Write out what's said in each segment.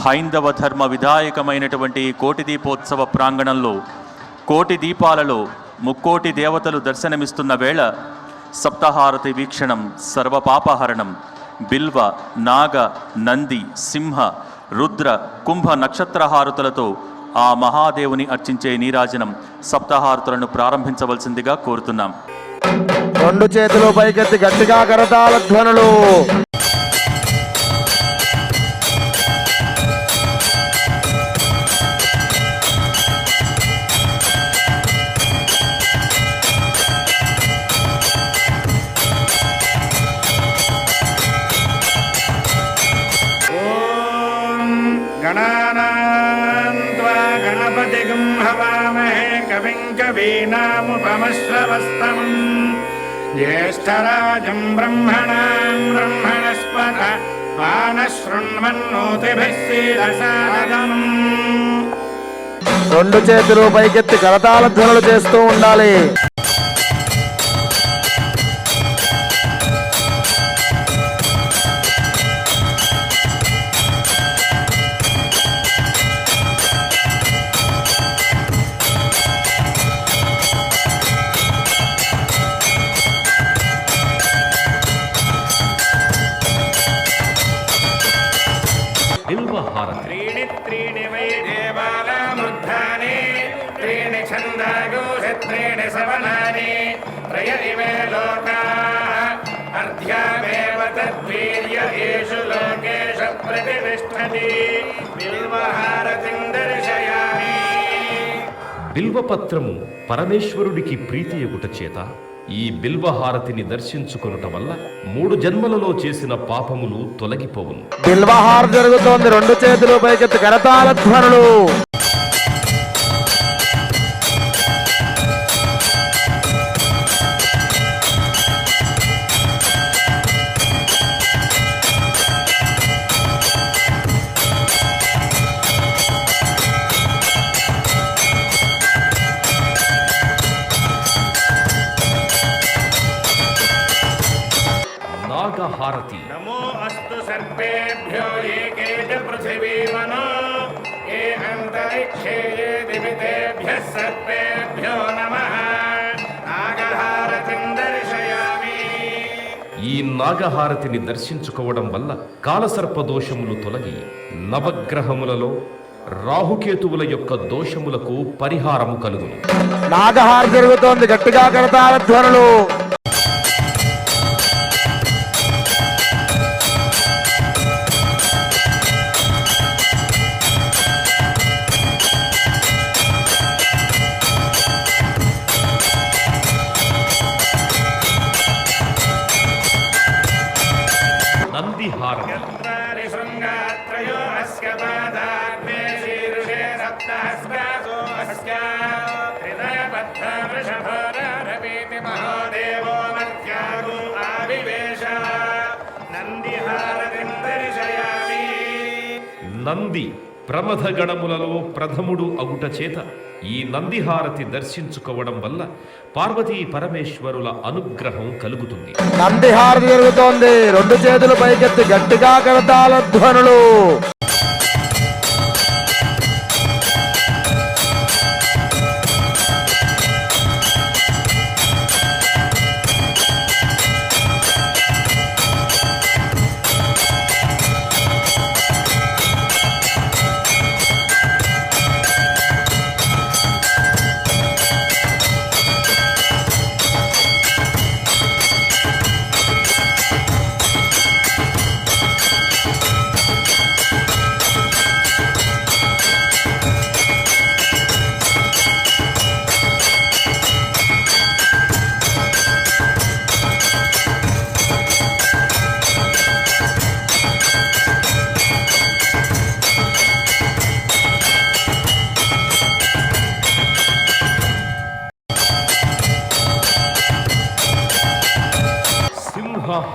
హైందవ ధర్మ విధాయకమైనటువంటి కోటి దీపోత్సవ ప్రాంగణంలో కోటి దీపాలలో ముక్కోటి దేవతలు దర్శనమిస్తున్న వేళ సప్తహారతి వీక్షణం సర్వపాపహరణం బిల్వ నాగ నంది సింహ రుద్ర కుంభ నక్షత్రహారతులతో ఆ మహాదేవుని అర్చించే నీరాజనం సప్తహారతులను ప్రారంభించవలసిందిగా కోరుతున్నాం. రెండు చేతులు పైకెత్తి గట్టిగా కరతాళ ధ్వనులు. गणपतिगं हवामहे कविं कवीनामुपमश्रवस्तमं ज्येष्ठराजं ब्रह्मणां ब्रह्मणस्पत आनशृण्वन्नोतिभिः सीदसादनम्. రెండు చేతులు పైకెత్తి కరతాళ ధ్వనులు చేస్తూ ఉండాలి. त्रीणि त्रीणि वै देवानामृद्धानि त्रीणि छन्दागोषि त्रीणि सवनानि त्रय इमे लोकाः अर्ध्यामेव तद्वीर्य येषु लोकेषु प्रतिष्ठति बिल्वहारतिं दर्शयामि. బిల్వపత్రము పరమేశ్వరుడికి ప్రీతియగుట చేత ఈ బిల్వహారతిని దర్శించుకొనుట వల్ల 3 జన్మలలో చేసిన పాపములు తొలగిపోవును. బిల్వహారతి జరుగుతోంది. రెండు చేతులు పైకెత్తి కరతాళ ధ్వనులు. నాగహారతి. నమో అస్తు సర్పేభ్యో ఏకే చ పృథివీమనో ఏ అంతరిక్షే ఏ దివితేభ్యః సర్పేభ్యో నమః. నాగహారతిం దర్శయామి. ఈ నాగహారతిని దర్శించుకోవడం వల్ల కాలసర్ప దోషములు తొలగి నవగ్రహములలో రాహుకేతువుల యొక్క దోషములకు పరిహారము కలుగును. నాగహారతి జరుగుతోంది. గట్టిగా కరతాళ ధ్వనులు. నందిహారతి. యత్రారి శృంగాత్రయో అస్య పాదాగ్నే శీర్షే సప్తహస్రాసో అస్య హృదయబద్ధ వృషభోరరవీతి మహాదేవో మర్త్యాగో ఆవివేశ. నందిహారతిం దర్శయామి. నంది ప్రమథ గణములలో ప్రథముడు అగుట చేత ఈ నందిహారతి దర్శించుకోవడం వల్ల పార్వతీ పరమేశ్వరుల అనుగ్రహం కలుగుతుంది. నందిహారతి జరుగుతోంది. రెండు చేతులు పైకెత్తి గట్టిగా కరతాళ ధ్వనులు.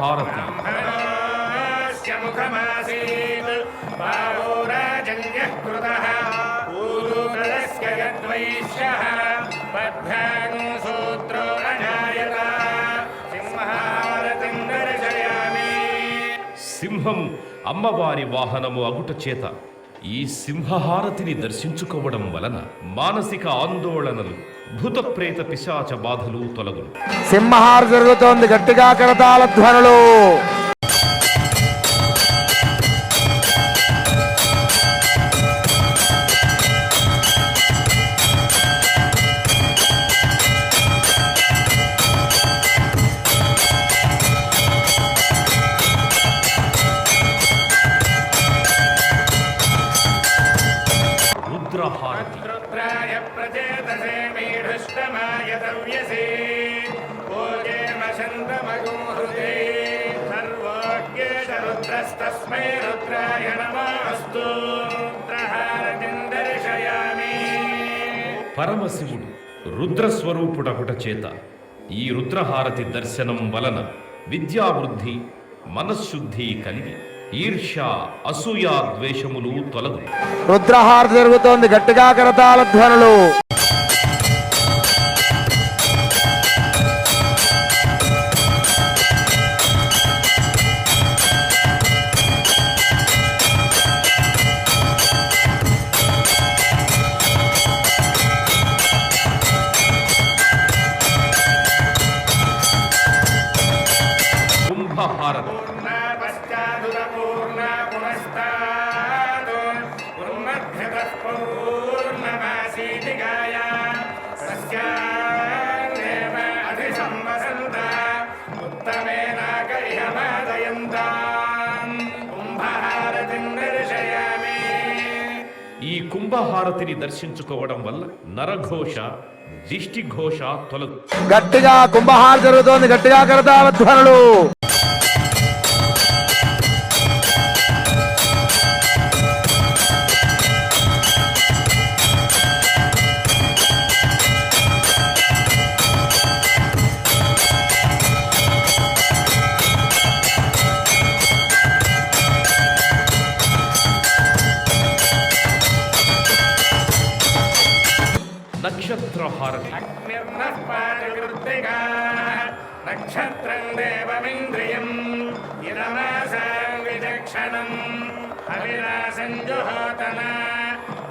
హారతి. సింహం అమ్మవారి వాహనము అగుట చేత ఈ సింహహారతిని దర్శించుకోవడం వలన మానసిక ఆందోళనలు, భూత ప్రేత పిశాచ బాధలు తొలగును. సింహహార జరుగుతోంది, గట్టిగా కరతాళ ధ్వనులు. రుద్రహారతి. రుద్రాయ ప్రచేతసే మీఢుష్టమాయ దవ్యసే ఓజేమశంతమగుం హృదే సర్వోజ్ఞేష రుద్రస్తస్మై రుద్రాయ నమోస్తు. రుద్రహారతిం దర్శయామి. పరమశివుడు రుద్రస్వరూపుడగుట చేత ఈ రుద్రహారతి దర్శనం వలన విద్యావృద్ధి, మనశ్శుద్ధి కలిగి ఈర్ష్య, అసూయ, ద్వేషములు తొలగు. రుద్రహార జరుగుతోంది, గట్టిగా కరతాళ ధ్వనులు. కుంభహారతి. ఈ కుంభహారతిని దర్శించుకోవడం వల్ల నరఘోష, దిష్టిఘోష తొలగు. గట్టిగా కుంభహార జరుగుతోంది, గట్టిగా కరతాళ ధ్వనులు. నక్షత్రహారతి. అగ్నిర్నః పారకృత్తికా నక్షత్రం దేవమింద్రియం ఇదమాసాం విచక్షణం అవినాశం జుహోతన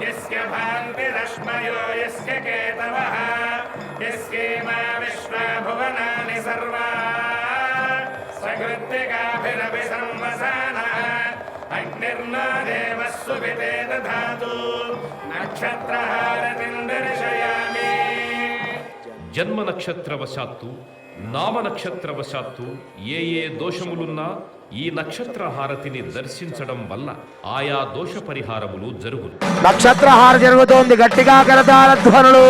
యస్య భాంతిరశ్మయో యస్య కేతవః యస్యేమా విశ్వా భువనాని సర్వా సకృత్తికాభిరపి సంవసానః అగ్నిర్నో దేవः సువితే దధాతు. నక్షత్రహారతిం దర్శయామి. జన్మ నక్షత్రవశాత్తు, నామ నక్షత్రవశాత్తు ఏ దోషములున్నా ఈ నక్షత్రహారతిని దర్శించడం వల్ల ఆయా దోష పరిహారములు జరుగును. నక్షత్రహార జరుగుతోంది, గట్టిగా కరతాళ ధ్వనులు.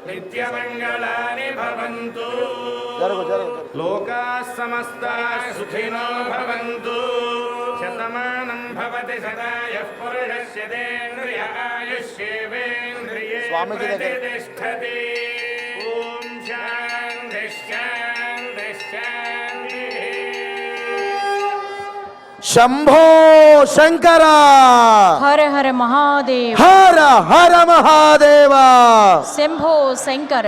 నిత్యమంగళాని భవంతు. లోకాః సమస్తాః సుఖినో భవంతు. శతమానం భవతి శతాయః పురుషస్యేంద్రియ ఆయుష్యేవేంద్రియే ప్రతిష్టతి. ఓం శాంతి శాంతి శాంతి. శంభో శంకర, హర హర మహాదేవ, హర హర మహాదేవ. శంభో శంకర.